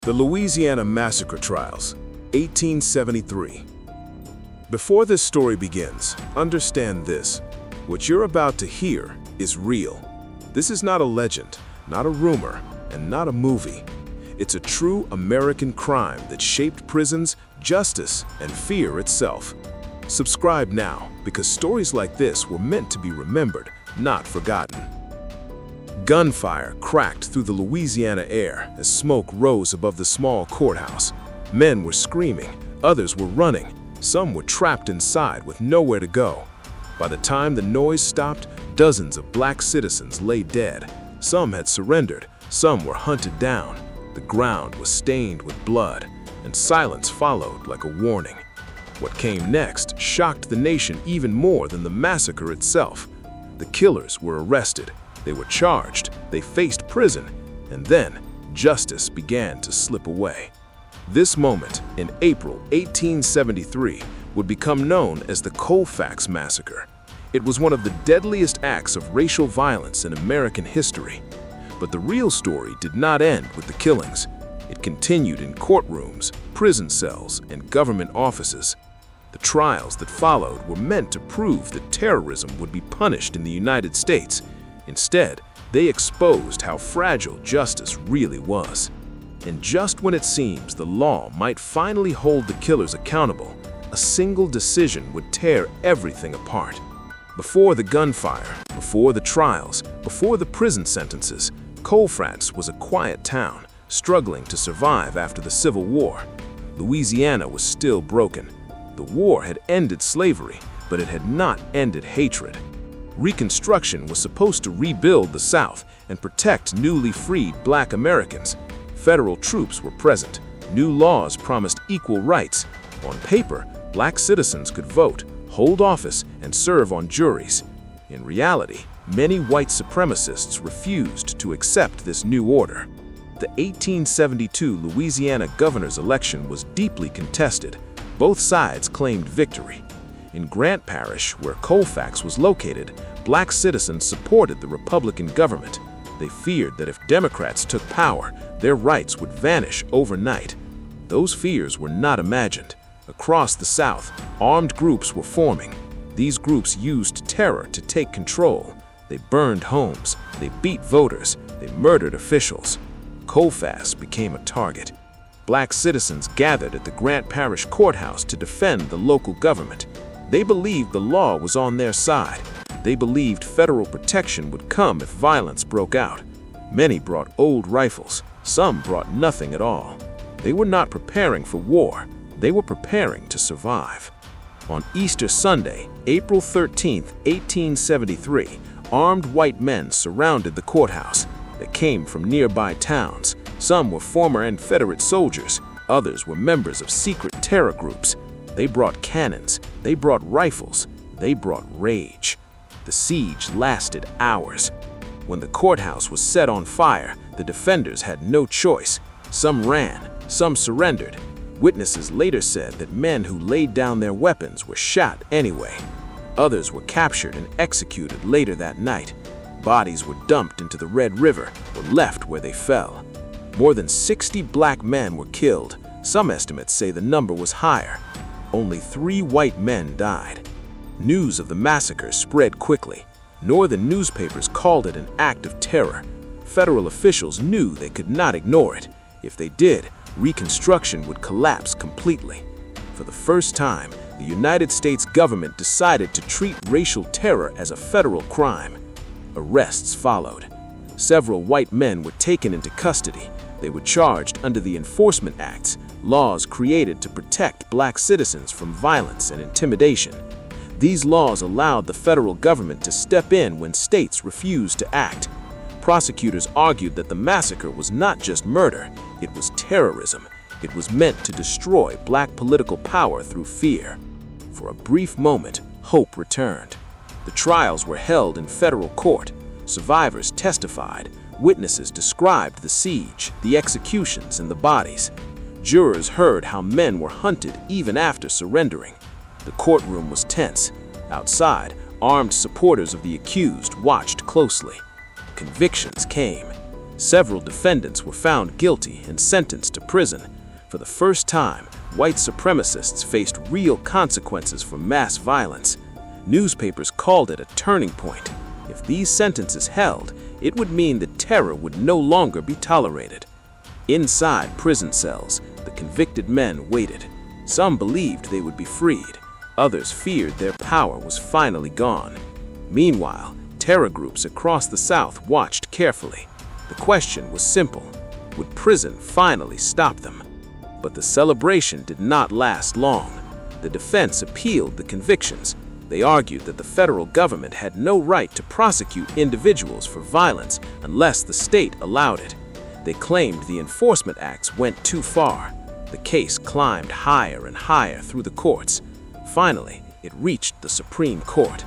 The Louisiana Massacre Trials, 1873. Before this story begins, understand this. What you're about to hear is real. This is not a legend, not a rumor, and not a movie. It's a true American crime that shaped prisons, justice, and fear itself. Subscribe now, because stories like this were meant to be remembered, not forgotten. Gunfire cracked through the Louisiana air as smoke rose above the small courthouse. Men were screaming, others were running, some were trapped inside with nowhere to go. By the time the noise stopped, dozens of black citizens lay dead. Some had surrendered, some were hunted down. The ground was stained with blood, and silence followed like a warning. What came next shocked the nation even more than the massacre itself. The killers were arrested. They were charged, they faced prison, and then justice began to slip away. This moment, in April 1873, would become known as the Colfax Massacre. It was one of the deadliest acts of racial violence in American history. But the real story did not end with the killings. It continued in courtrooms, prison cells, and government offices. The trials that followed were meant to prove that terrorism would be punished in the United States. Instead, they exposed how fragile justice really was. And just when it seems the law might finally hold the killers accountable, a single decision would tear everything apart. Before the gunfire, before the trials, before the prison sentences, Colfax was a quiet town, struggling to survive after the Civil War. Louisiana was still broken. The war had ended slavery, but it had not ended hatred. Reconstruction was supposed to rebuild the South and protect newly freed Black Americans. Federal troops were present. New laws promised equal rights. On paper, Black citizens could vote, hold office, and serve on juries. In reality, many white supremacists refused to accept this new order. The 1872 Louisiana governor's election was deeply contested. Both sides claimed victory. In Grant Parish, where Colfax was located, Black citizens supported the Republican government. They feared that if Democrats took power, their rights would vanish overnight. Those fears were not imagined. Across the South, armed groups were forming. These groups used terror to take control. They burned homes, they beat voters, they murdered officials. Colfax became a target. Black citizens gathered at the Grant Parish courthouse to defend the local government. They believed the law was on their side. They believed federal protection would come if violence broke out. Many brought old rifles. Some brought nothing at all. They were not preparing for war. They were preparing to survive. On Easter Sunday, April 13, 1873, armed white men surrounded the courthouse. They came from nearby towns. Some were former Confederate soldiers. Others were members of secret terror groups. They brought cannons, they brought rifles, they brought rage. The siege lasted hours. When the courthouse was set on fire, the defenders had no choice. Some ran, some surrendered. Witnesses later said that men who laid down their weapons were shot anyway. Others were captured and executed later that night. Bodies were dumped into the Red River or left where they fell. More than 60 black men were killed. Some estimates say the number was higher. Only 3 white men died. News of the massacre spread quickly. Northern newspapers called it an act of terror. Federal officials knew they could not ignore it. If they did, Reconstruction would collapse completely. For the first time, the United States government decided to treat racial terror as a federal crime. Arrests followed. Several white men were taken into custody. They were charged under the Enforcement Acts, laws created to protect Black citizens from violence and intimidation. These laws allowed the federal government to step in when states refused to act. Prosecutors argued that the massacre was not just murder, it was terrorism. It was meant to destroy Black political power through fear. For a brief moment, hope returned. The trials were held in federal court. Survivors testified. Witnesses described the siege, the executions, and the bodies. Jurors heard how men were hunted even after surrendering. The courtroom was tense. Outside, armed supporters of the accused watched closely. Convictions came. Several defendants were found guilty and sentenced to prison. For the first time, white supremacists faced real consequences for mass violence. Newspapers called it a turning point. If these sentences held, it would mean that terror would no longer be tolerated. Inside prison cells, the convicted men waited. Some believed they would be freed. Others feared their power was finally gone. Meanwhile, terror groups across the South watched carefully. The question was simple: would prison finally stop them? But the celebration did not last long. The defense appealed the convictions. They argued that the federal government had no right to prosecute individuals for violence unless the state allowed it. They claimed the enforcement acts went too far. The case climbed higher and higher through the courts. Finally, it reached the Supreme Court.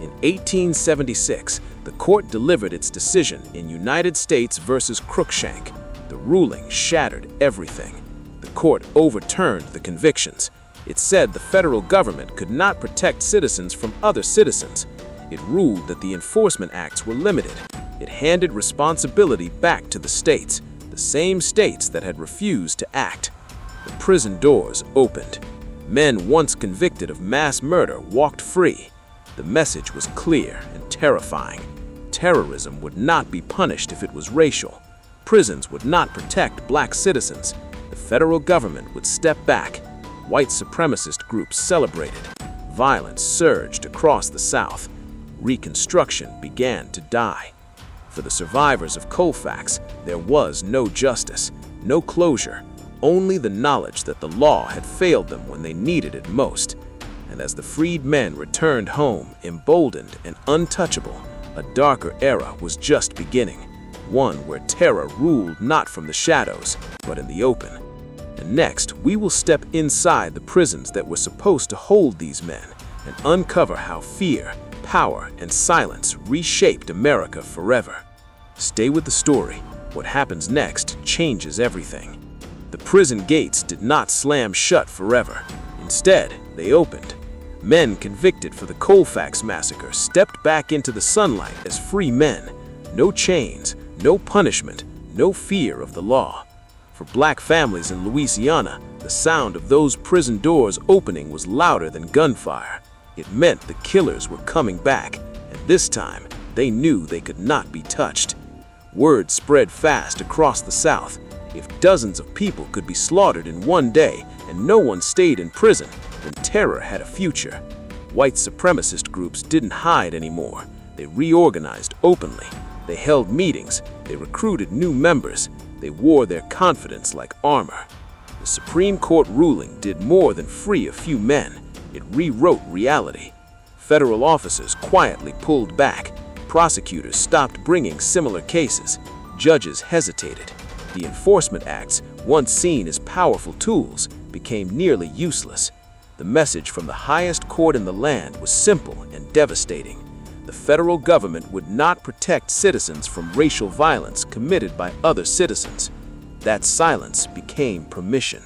In 1876, the court delivered its decision in United States versus Cruikshank. The ruling shattered everything. The court overturned the convictions. It said the federal government could not protect citizens from other citizens. It ruled that the enforcement acts were limited. It handed responsibility back to the states, the same states that had refused to act. The prison doors opened. Men once convicted of mass murder walked free. The message was clear and terrifying. Terrorism would not be punished if it was racial. Prisons would not protect black citizens. The federal government would step back. White supremacist groups celebrated. Violence surged across the South. Reconstruction began to die. For the survivors of Colfax, there was no justice, no closure, only the knowledge that the law had failed them when they needed it most. And as the freed men returned home, emboldened and untouchable, a darker era was just beginning, one where terror ruled not from the shadows, but in the open. And next, we will step inside the prisons that were supposed to hold these men and uncover how fear, power, and silence reshaped America forever. Stay with the story. What happens next changes everything. The prison gates did not slam shut forever. Instead, they opened. Men convicted for the Colfax massacre stepped back into the sunlight as free men. No chains, no punishment, no fear of the law. For black families in Louisiana, the sound of those prison doors opening was louder than gunfire. It meant the killers were coming back, and this time, they knew they could not be touched. Word spread fast across the South. If dozens of people could be slaughtered in one day and no one stayed in prison, then terror had a future. White supremacist groups didn't hide anymore. They reorganized openly. They held meetings. They recruited new members. They wore their confidence like armor. The Supreme Court ruling did more than free a few men. It rewrote reality. Federal officers quietly pulled back. Prosecutors stopped bringing similar cases. Judges hesitated. The enforcement acts, once seen as powerful tools, became nearly useless. The message from the highest court in the land was simple and devastating. The federal government would not protect citizens from racial violence committed by other citizens. That silence became permission.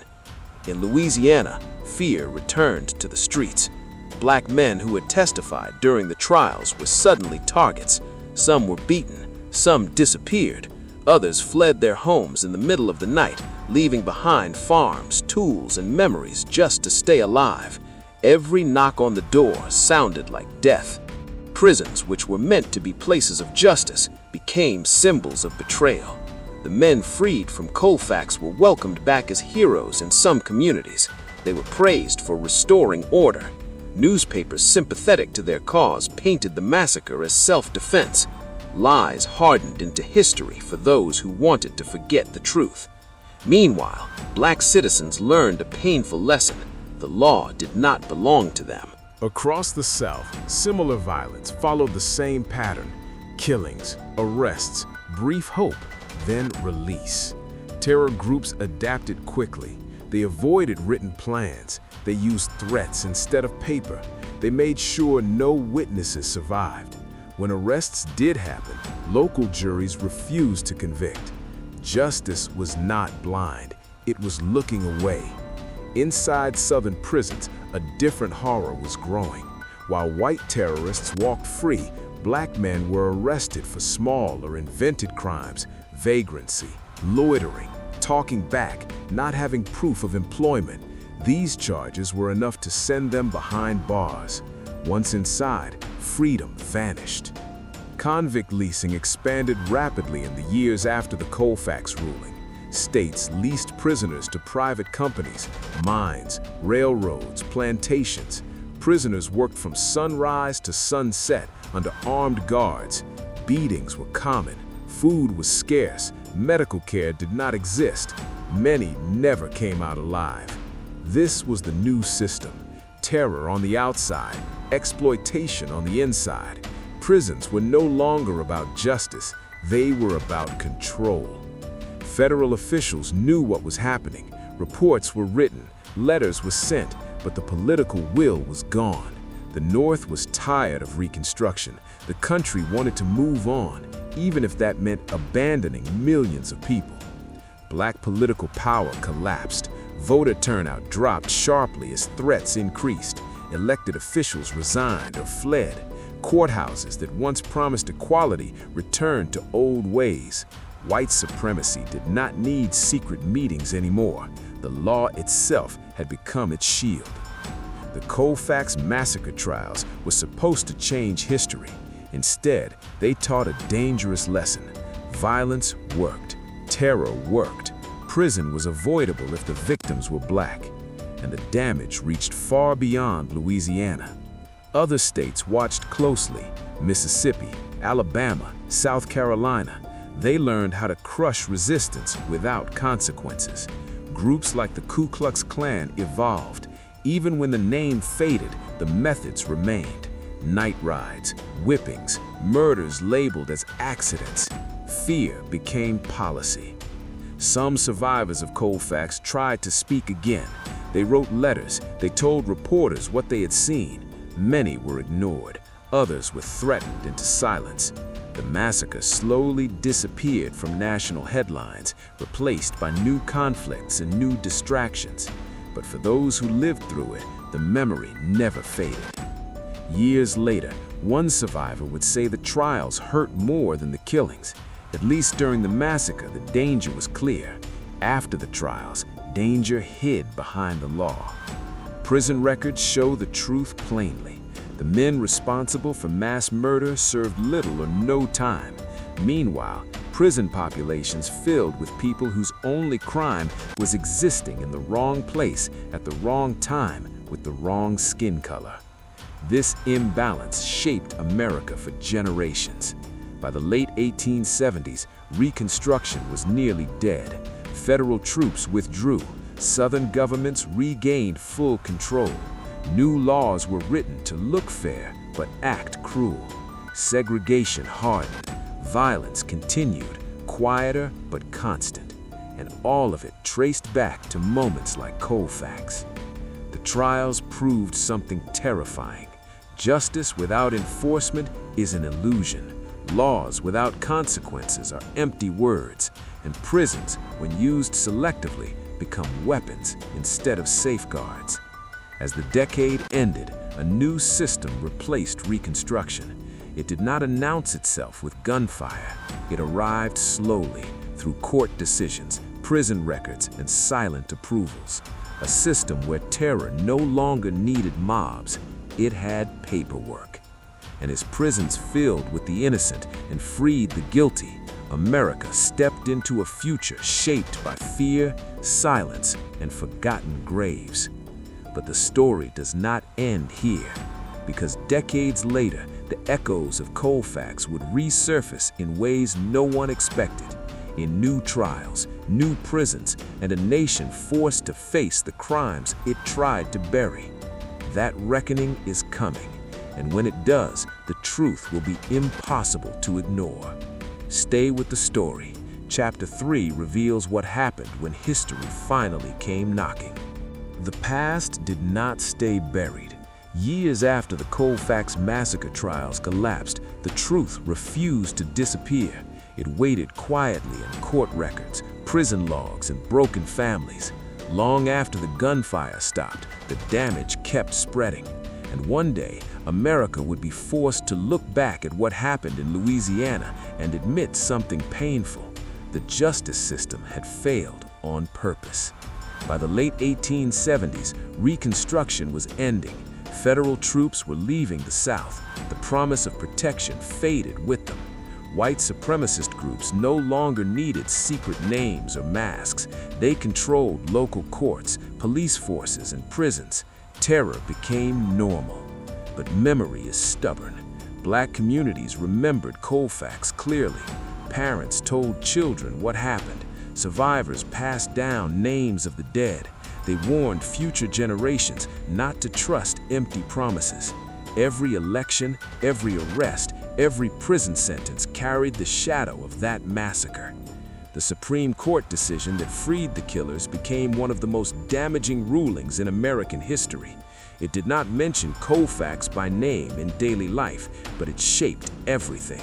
In Louisiana, fear returned to the streets. Black men who had testified during the trials were suddenly targets. Some were beaten, some disappeared. Others fled their homes in the middle of the night, leaving behind farms, tools, and memories just to stay alive. Every knock on the door sounded like death. Prisons, which were meant to be places of justice, became symbols of betrayal. The men freed from Colfax were welcomed back as heroes in some communities. They were praised for restoring order. Newspapers sympathetic to their cause painted the massacre as self-defense. Lies hardened into history for those who wanted to forget the truth. Meanwhile, black citizens learned a painful lesson. The law did not belong to them. Across the South, similar violence followed the same pattern: killings, arrests, brief hope, then release. Terror groups adapted quickly. They avoided written plans. They used threats instead of paper. They made sure no witnesses survived. When arrests did happen, local juries refused to convict. Justice was not blind. It was looking away. Inside Southern prisons, a different horror was growing. While white terrorists walked free, black men were arrested for small or invented crimes: vagrancy, loitering, talking back, not having proof of employment. These charges were enough to send them behind bars. Once inside, freedom vanished. Convict leasing expanded rapidly in the years after the Colfax ruling. States leased prisoners to private companies, mines, railroads, plantations. Prisoners worked from sunrise to sunset under armed guards. Beatings were common, food was scarce, medical care did not exist. Many never came out alive. This was the new system: terror on the outside, exploitation on the inside. Prisons were no longer about justice, they were about control. Federal officials knew what was happening. Reports were written, letters were sent, but the political will was gone. The North was tired of Reconstruction. The country wanted to move on, even if that meant abandoning millions of people. Black political power collapsed. Voter turnout dropped sharply as threats increased. Elected officials resigned or fled. Courthouses that once promised equality returned to old ways. White supremacy did not need secret meetings anymore. The law itself had become its shield. The Colfax Massacre Trials were supposed to change history. Instead, they taught a dangerous lesson. Violence worked. Terror worked. Prison was avoidable if the victims were black. And the damage reached far beyond Louisiana. Other states watched closely: Mississippi, Alabama, South Carolina. They learned how to crush resistance without consequences. Groups like the Ku Klux Klan evolved. Even when the name faded, the methods remained. Night rides, whippings, murders labeled as accidents. Fear became policy. Some survivors of Colfax tried to speak again. They wrote letters, they told reporters what they had seen. Many were ignored, others were threatened into silence. The massacre slowly disappeared from national headlines, replaced by new conflicts and new distractions. But for those who lived through it, the memory never faded. Years later, one survivor would say the trials hurt more than the killings. At least during the massacre, the danger was clear. After the trials, danger hid behind the law. Prison records show the truth plainly. The men responsible for mass murder served little or no time. Meanwhile, prison populations filled with people whose only crime was existing in the wrong place at the wrong time with the wrong skin color. This imbalance shaped America for generations. By the late 1870s, Reconstruction was nearly dead. Federal troops withdrew. Southern governments regained full control. New laws were written to look fair but act cruel. Segregation hardened. Violence continued, quieter but constant. And all of it traced back to moments like Colfax. The trials proved something terrifying. Justice without enforcement is an illusion. Laws without consequences are empty words. And prisons, when used selectively, become weapons instead of safeguards. As the decade ended, a new system replaced Reconstruction. It did not announce itself with gunfire. It arrived slowly through court decisions, prison records, and silent approvals. A system where terror no longer needed mobs. It had paperwork. And as prisons filled with the innocent and freed the guilty, America stepped into a future shaped by fear, silence, and forgotten graves. But the story does not end here, because decades later, the echoes of Colfax would resurface in ways no one expected, in new trials, new prisons, and a nation forced to face the crimes it tried to bury. That reckoning is coming, and when it does, the truth will be impossible to ignore. Stay with the story. Chapter 3 reveals what happened when history finally came knocking. The past did not stay buried. Years after the Colfax Massacre Trials collapsed, the truth refused to disappear. It waited quietly in court records, prison logs, and broken families. Long after the gunfire stopped, the damage kept spreading. And one day, America would be forced to look back at what happened in Louisiana and admit something painful. The justice system had failed on purpose. By the late 1870s, Reconstruction was ending. Federal troops were leaving the South. The promise of protection faded with them. White supremacist groups no longer needed secret names or masks. They controlled local courts, police forces, and prisons. Terror became normal. But memory is stubborn. Black communities remembered Colfax clearly. Parents told children what happened. Survivors passed down names of the dead. They warned future generations not to trust empty promises. Every election, every arrest, every prison sentence carried the shadow of that massacre. The Supreme Court decision that freed the killers became one of the most damaging rulings in American history. It did not mention Colfax by name in daily life, but it shaped everything.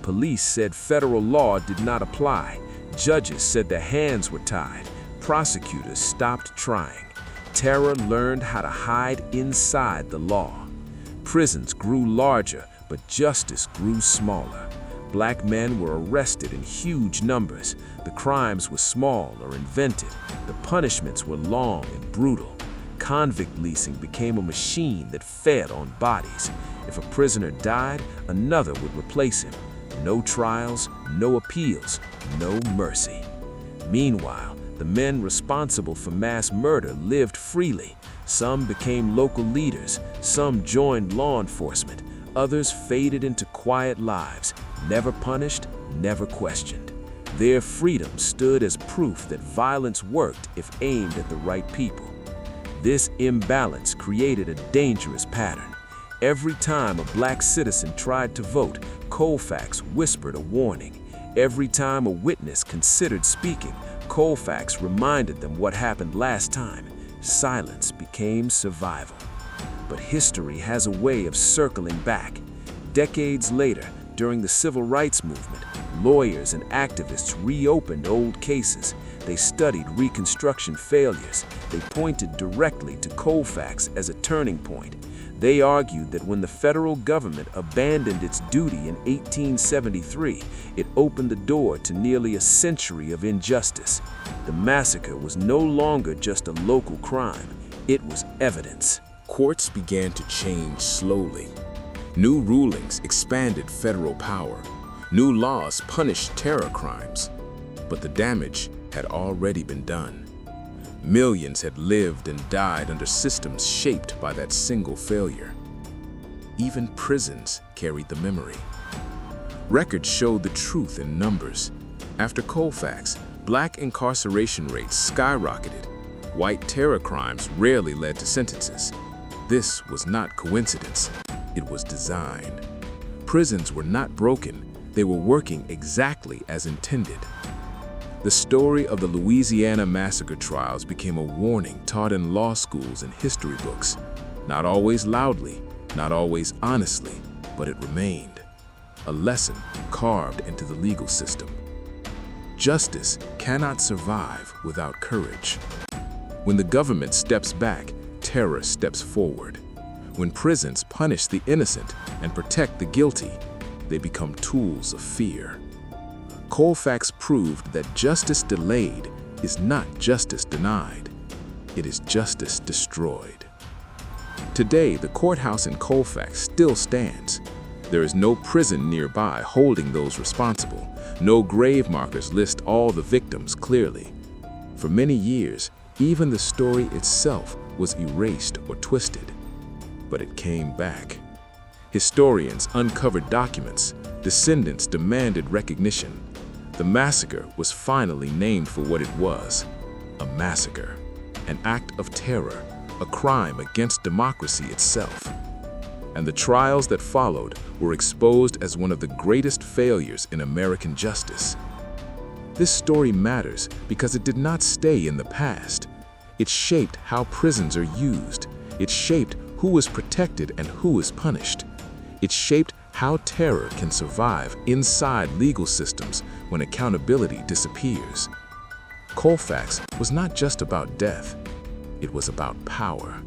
Police said federal law did not apply. Judges said their hands were tied. Prosecutors stopped trying. Terror learned how to hide inside the law. Prisons grew larger, but justice grew smaller. Black men were arrested in huge numbers. The crimes were small or invented. The punishments were long and brutal. Convict leasing became a machine that fed on bodies. If a prisoner died, another would replace him. No trials, no appeals, no mercy. Meanwhile, the men responsible for mass murder lived freely. Some became local leaders, some joined law enforcement, others faded into quiet lives, never punished, never questioned. Their freedom stood as proof that violence worked if aimed at the right people. This imbalance created a dangerous pattern. Every time a black citizen tried to vote, Colfax whispered a warning. Every time a witness considered speaking, Colfax reminded them what happened last time. Silence became survival. But history has a way of circling back. Decades later, during the Civil Rights Movement, lawyers and activists reopened old cases. They studied Reconstruction failures. They pointed directly to Colfax as a turning point. They argued that when the federal government abandoned its duty in 1873, it opened the door to nearly a century of injustice. The massacre was no longer just a local crime. It was evidence. Courts began to change slowly. New rulings expanded federal power. New laws punished terror crimes. But the damage had already been done. Millions had lived and died under systems shaped by that single failure. Even prisons carried the memory. Records showed the truth in numbers. After Colfax, black incarceration rates skyrocketed. White terror crimes rarely led to sentences. This was not coincidence. It was design. Prisons were not broken. They were working exactly as intended. The story of the Louisiana Massacre Trials became a warning taught in law schools and history books. Not always loudly, not always honestly, but it remained. A lesson carved into the legal system. Justice cannot survive without courage. When the government steps back, terror steps forward. When prisons punish the innocent and protect the guilty, they become tools of fear. Colfax proved that justice delayed is not justice denied. It is justice destroyed. Today, the courthouse in Colfax still stands. There is no prison nearby holding those responsible. No grave markers list all the victims clearly. For many years, even the story itself was erased or twisted. But it came back. Historians uncovered documents. Descendants demanded recognition. The massacre was finally named for what it was: a massacre, an act of terror, a crime against democracy itself. And the trials that followed were exposed as one of the greatest failures in American justice. This story matters because it did not stay in the past. It shaped how prisons are used. It shaped who is protected and who is punished. It shaped how terror can survive inside legal systems when accountability disappears. Colfax was not just about death. It was about power.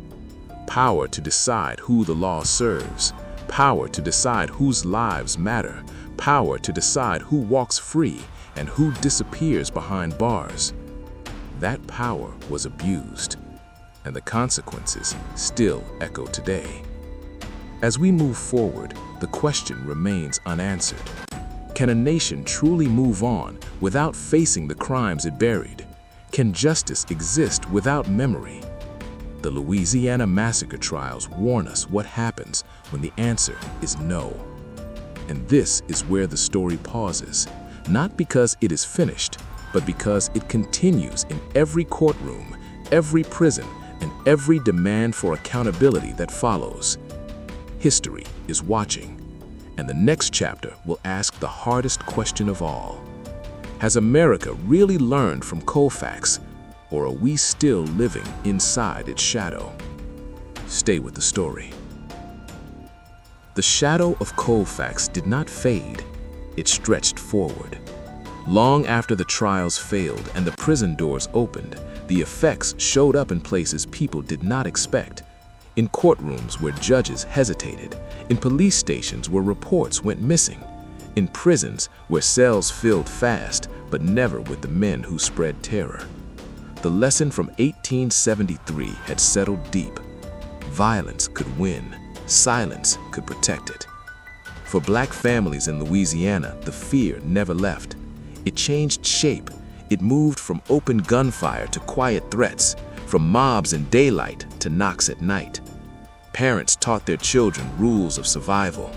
Power to decide who the law serves. Power to decide whose lives matter. Power to decide who walks free and who disappears behind bars. that power was abused, and the consequences still echo today. As we move forward, the question remains unanswered. Can a nation truly move on without facing the crimes it buried? Can justice exist without memory? The Louisiana Massacre Trials warn us what happens when the answer is no. And this is where the story pauses, not because it is finished, but because it continues in every courtroom, every prison, and every demand for accountability that follows. History is watching, and the next chapter will ask the hardest question of all. Has America really learned from Colfax, or are we still living inside its shadow? Stay with the story. The shadow of Colfax did not fade, it stretched forward. Long after the trials failed and the prison doors opened, the effects showed up in places people did not expect. In courtrooms where judges hesitated, in police stations where reports went missing, in prisons where cells filled fast but never with the men who spread terror. The lesson from 1873 had settled deep. Violence could win, silence could protect it. For black families in Louisiana, the fear never left. It changed shape. It moved from open gunfire to quiet threats, from mobs in daylight to knocks at night. Parents taught their children rules of survival.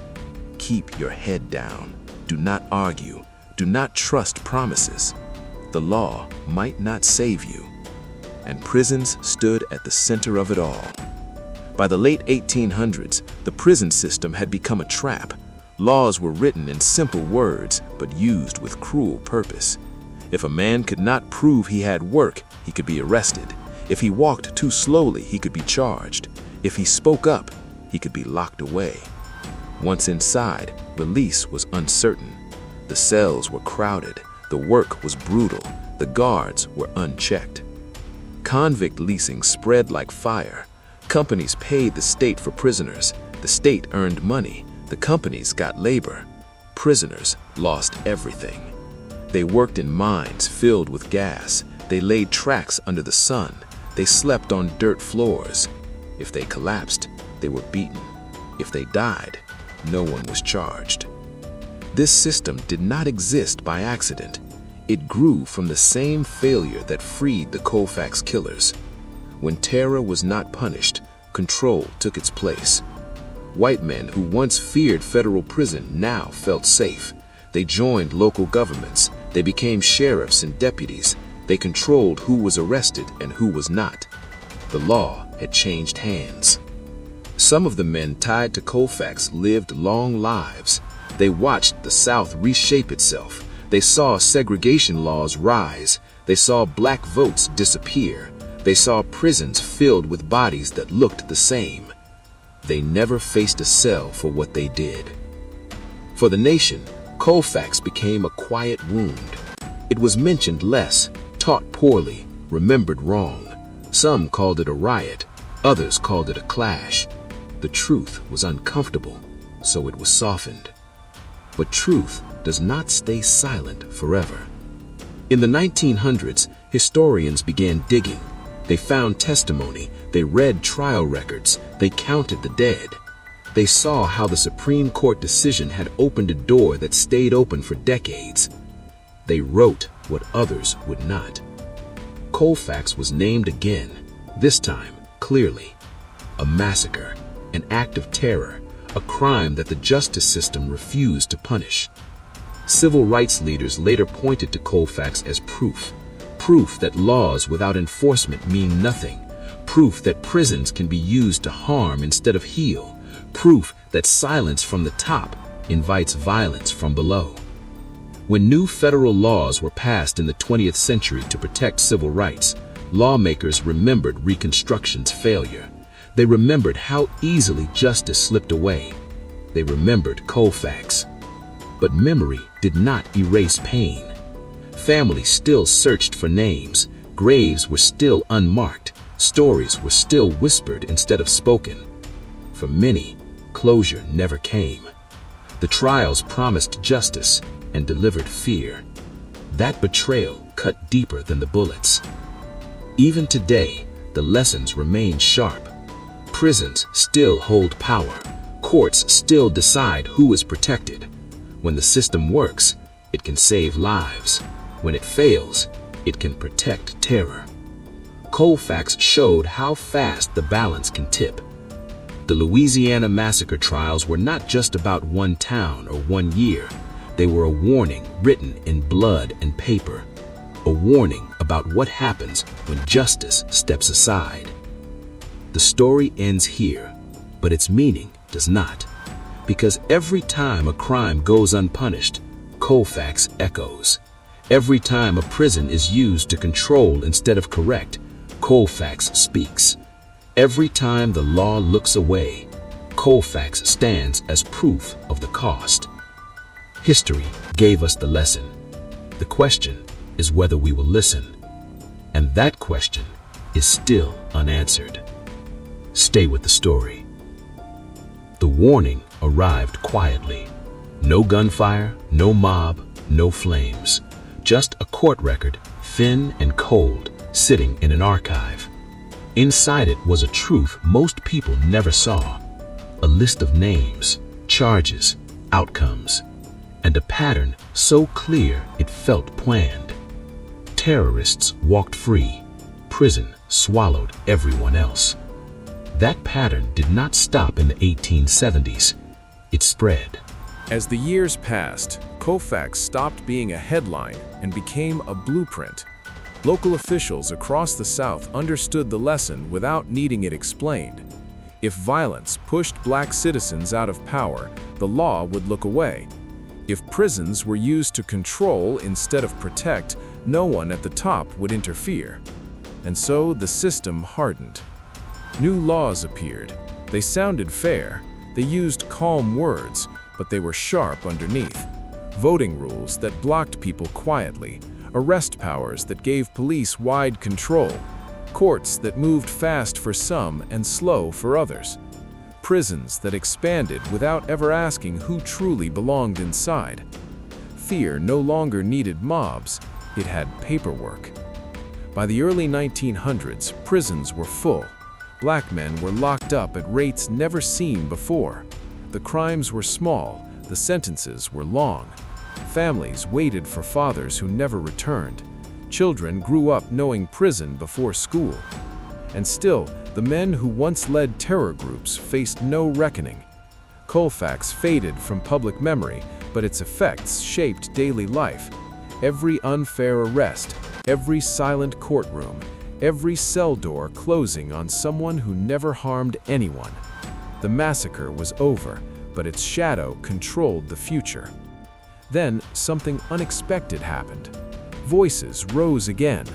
Keep your head down. Do not argue. Do not trust promises. The law might not save you. And prisons stood at the center of it all. By the late 1800s, the prison system had become a trap. Laws were written in simple words, but used with cruel purpose. If a man could not prove he had work, he could be arrested. If he walked too slowly, he could be charged. If he spoke up, he could be locked away. Once inside, release was uncertain. The cells were crowded, the work was brutal, the guards were unchecked. Convict leasing spread like fire. Companies paid the state for prisoners. The state earned money. The companies got labor. Prisoners lost everything. They worked in mines filled with gas. They laid tracks under the sun. They slept on dirt floors. If they collapsed, they were beaten. If they died, no one was charged. This system did not exist by accident. It grew from the same failure that freed the Colfax killers. When terror was not punished, control took its place. White men who once feared federal prison now felt safe. They joined local governments. They became sheriffs and deputies. They controlled who was arrested and who was not. The law had changed hands. Some of the men tied to Colfax lived long lives. They watched the South reshape itself. They saw segregation laws rise. They saw black votes disappear. They saw prisons filled with bodies that looked the same. They never faced a cell for what they did. For the nation, Colfax became a quiet wound. It was mentioned less, taught poorly, remembered wrong. Some called it a riot, others called it a clash. The truth was uncomfortable, so it was softened. But truth does not stay silent forever. In the 1900s, historians began digging. They found testimony, they read trial records, they counted the dead. They saw how the Supreme Court decision had opened a door that stayed open for decades. They wrote what others would not. Colfax was named again, this time clearly. A massacre, an act of terror, a crime that the justice system refused to punish. Civil rights leaders later pointed to Colfax as proof that laws without enforcement mean nothing, proof that prisons can be used to harm instead of heal, proof that silence from the top invites violence from below. When new federal laws were passed in the 20th century to protect civil rights, lawmakers remembered Reconstruction's failure. They remembered how easily justice slipped away. They remembered Colfax. But memory did not erase pain. Families still searched for names. Graves were still unmarked. Stories were still whispered instead of spoken. For many, closure never came. The trials promised justice and delivered fear. That betrayal cut deeper than the bullets. Even today, the lessons remain sharp. Prisons still hold power. Courts still decide who is protected. When the system works, it can save lives. When it fails, it can protect terror. Colfax showed how fast the balance can tip. The Louisiana Massacre Trials were not just about one town or one year. They were a warning written in blood and paper. A warning about what happens when justice steps aside. The story ends here, but its meaning does not. Because every time a crime goes unpunished, Colfax echoes. Every time a prison is used to control instead of correct, Colfax speaks. Every time the law looks away, Colfax stands as proof of the cost. History gave us the lesson. The question is whether we will listen. And that question is still unanswered. Stay with the story. The warning arrived quietly. No gunfire, no mob, no flames. Just a court record, thin and cold, sitting in an archive. Inside it was a truth most people never saw. A list of names, charges, outcomes, and a pattern so clear it felt planned. Terrorists walked free. Prison swallowed everyone else. That pattern did not stop in the 1870s. It spread. As the years passed, Colfax stopped being a headline and became a blueprint. Local officials across the South understood the lesson without needing it explained. If violence pushed black citizens out of power, the law would look away. If prisons were used to control instead of protect, no one at the top would interfere. And so the system hardened. New laws appeared. They sounded fair. They used calm words, but they were sharp underneath. Voting rules that blocked people quietly. Arrest powers that gave police wide control. Courts that moved fast for some and slow for others. Prisons that expanded without ever asking who truly belonged inside. Fear no longer needed mobs, it had paperwork. By the early 1900s, prisons were full. Black men were locked up at rates never seen before. The crimes were small, the sentences were long. Families waited for fathers who never returned. Children grew up knowing prison before school. And still, the men who once led terror groups faced no reckoning. Colfax faded from public memory, but its effects shaped daily life. Every unfair arrest, every silent courtroom, every cell door closing on someone who never harmed anyone. The massacre was over, but its shadow controlled the future. Then something unexpected happened. Voices rose again.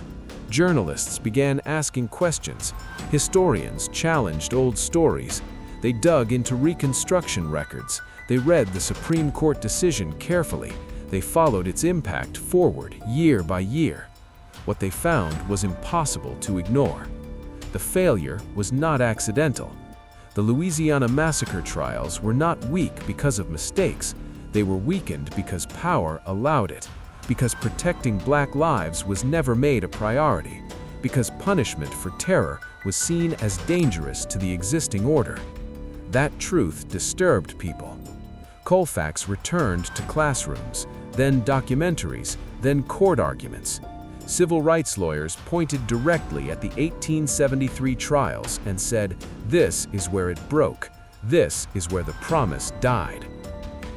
Journalists began asking questions. Historians challenged old stories. They dug into Reconstruction records. They read the Supreme Court decision carefully. They followed its impact forward year by year. What they found was impossible to ignore. The failure was not accidental. The Louisiana Massacre Trials were not weak because of mistakes. They were weakened because power allowed it, because protecting black lives was never made a priority, because punishment for terror was seen as dangerous to the existing order. That truth disturbed people. Colfax returned to classrooms, then documentaries, then court arguments. Civil rights lawyers pointed directly at the 1873 trials and said, "This is where it broke. This is where the promise died."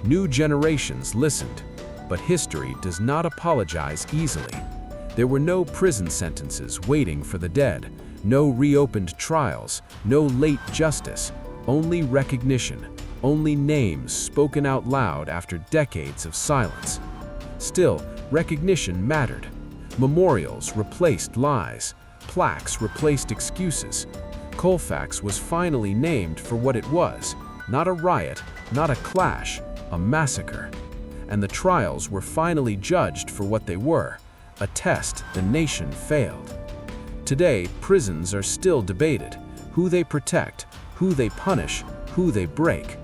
New generations listened, but history does not apologize easily. There were no prison sentences waiting for the dead, no reopened trials, no late justice, only recognition, only names spoken out loud after decades of silence. Still, recognition mattered. Memorials replaced lies, plaques replaced excuses. Colfax was finally named for what it was, not a riot, not a clash, a massacre. And the trials were finally judged for what they were, a test the nation failed. Today, prisons are still debated, who they protect, who they punish, who they break.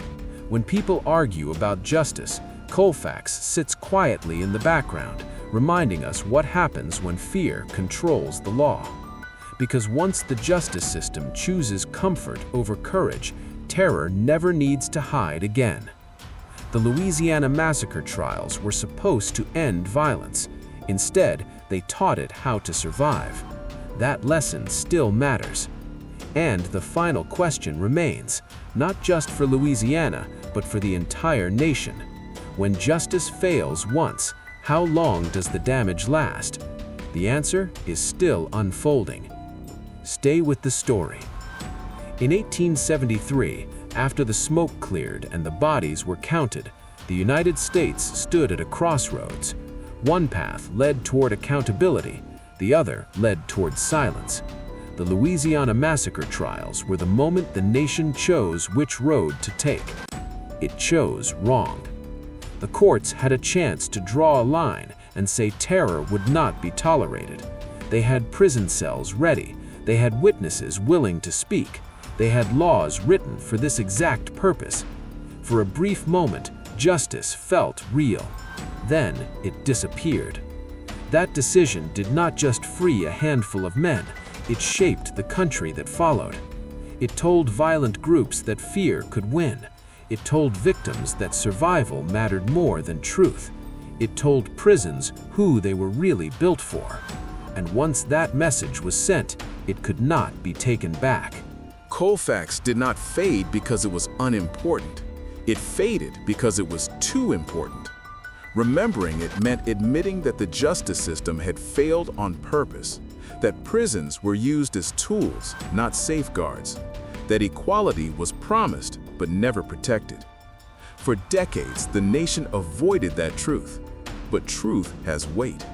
When people argue about justice, Colfax sits quietly in the background, reminding us what happens when fear controls the law. Because once the justice system chooses comfort over courage, terror never needs to hide again. The Louisiana Massacre Trials were supposed to end violence. Instead, they taught it how to survive. That lesson still matters. And the final question remains, not just for Louisiana, but for the entire nation. When justice fails once, how long does the damage last? The answer is still unfolding. Stay with the story. In 1873, after the smoke cleared and the bodies were counted, the United States stood at a crossroads. One path led toward accountability, the other led toward silence. The Louisiana Massacre Trials were the moment the nation chose which road to take. It chose wrong. The courts had a chance to draw a line and say terror would not be tolerated. They had prison cells ready. They had witnesses willing to speak. They had laws written for this exact purpose. For a brief moment, justice felt real. Then it disappeared. That decision did not just free a handful of men, it shaped the country that followed. It told violent groups that fear could win. It told victims that survival mattered more than truth. It told prisons who they were really built for. And once that message was sent, it could not be taken back. Colfax did not fade because it was unimportant. It faded because it was too important. Remembering it meant admitting that the justice system had failed on purpose, that prisons were used as tools, not safeguards, that equality was promised but never protected. For decades, the nation avoided that truth. But truth has weight.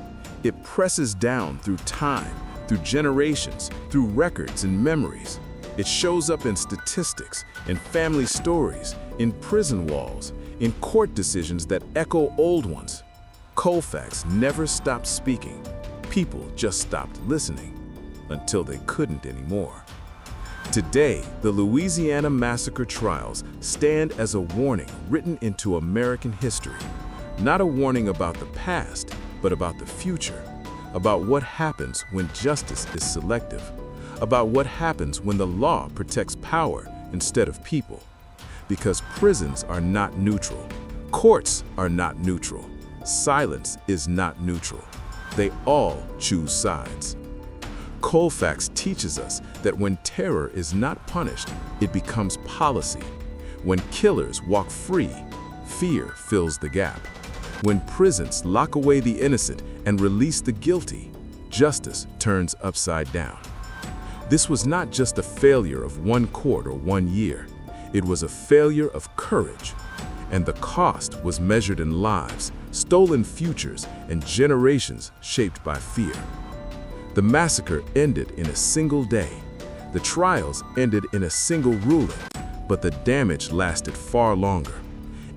It presses down through time, through generations, through records and memories. It shows up in statistics, in family stories, in prison walls, in court decisions that echo old ones. Colfax never stopped speaking. People just stopped listening until they couldn't anymore. Today, the Louisiana Massacre Trials stand as a warning written into American history. Not a warning about the past, but about the future. About what happens when justice is selective. About what happens when the law protects power instead of people. Because prisons are not neutral. Courts are not neutral. Silence is not neutral. They all choose sides. Colfax teaches us that when terror is not punished, it becomes policy. When killers walk free, fear fills the gap. When prisons lock away the innocent and release the guilty, justice turns upside down. This was not just a failure of one court or 1 year. It was a failure of courage. And the cost was measured in lives, stolen futures, and generations shaped by fear. The massacre ended in a single day. The trials ended in a single ruling, but the damage lasted far longer.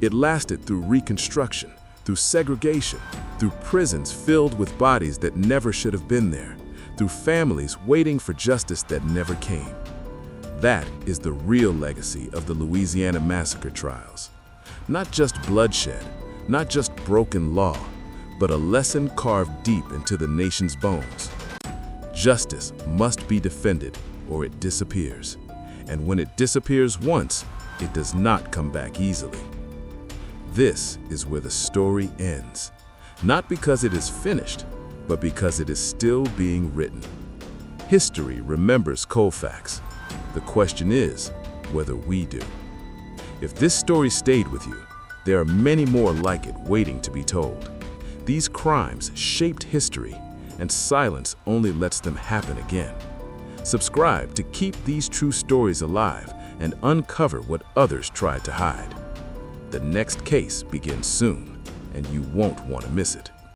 It lasted through Reconstruction, through segregation, through prisons filled with bodies that never should have been there, through families waiting for justice that never came. That is the real legacy of the Louisiana Massacre Trials. Not just bloodshed, not just broken law, but a lesson carved deep into the nation's bones. Justice must be defended or it disappears. And when it disappears once, it does not come back easily. This is where the story ends. Not because it is finished, but because it is still being written. History remembers Colfax. The question is whether we do. If this story stayed with you, there are many more like it waiting to be told. These crimes shaped history, and silence only lets them happen again. Subscribe to keep these true stories alive and uncover what others tried to hide. The next case begins soon, and you won't want to miss it.